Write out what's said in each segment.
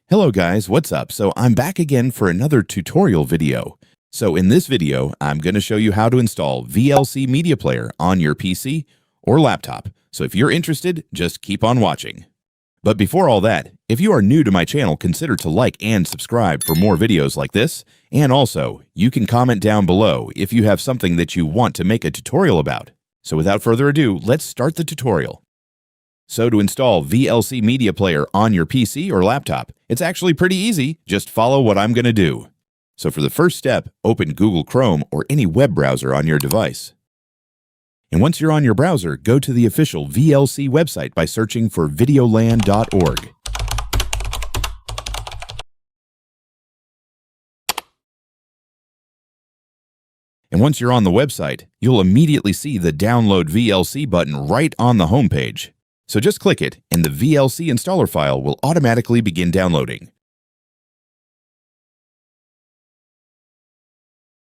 Hello guys, what's up? So I'm back again for another tutorial video. So in this video, I'm going to show you how to install VLC Media Player on your PC or laptop. So if you're interested, just keep on watching. But before all that, if you are new to my channel, consider to like and subscribe for more videos like this. And also, you can comment down below if you have something that you want to make a tutorial about. So without further ado, let's start the tutorial. So to install VLC Media Player on your PC or laptop, it's actually pretty easy. Just follow what I'm going to do. So for the first step, open Google Chrome or any web browser on your device. And once you're on your browser, go to the official VLC website by searching for videoland.org. And once you're on the website, you'll immediately see the Download VLC button right on the homepage. So just click it, and the VLC installer file will automatically begin downloading.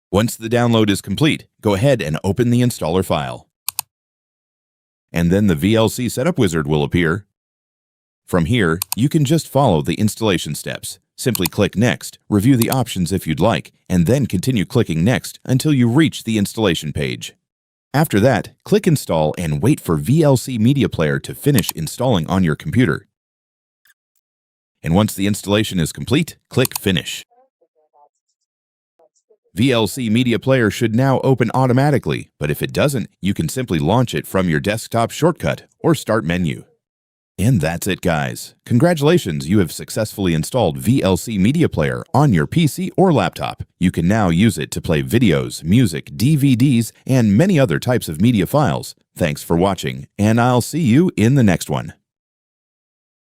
Once the download is complete, go ahead and open the installer file. And then the VLC Setup Wizard will appear. From here, you can just follow the installation steps. Simply click Next, review the options if you'd like, and then continue clicking Next until you reach the installation page. After that, click Install and wait for VLC Media Player to finish installing on your computer. And once the installation is complete, click Finish. VLC Media Player should now open automatically, but if it doesn't, you can simply launch it from your desktop shortcut or Start menu. And that's it, guys. Congratulations, you have successfully installed VLC Media Player on your PC or laptop. You can now use it to play videos, music, DVDs, and many other types of media files. Thanks for watching, and I'll see you in the next one.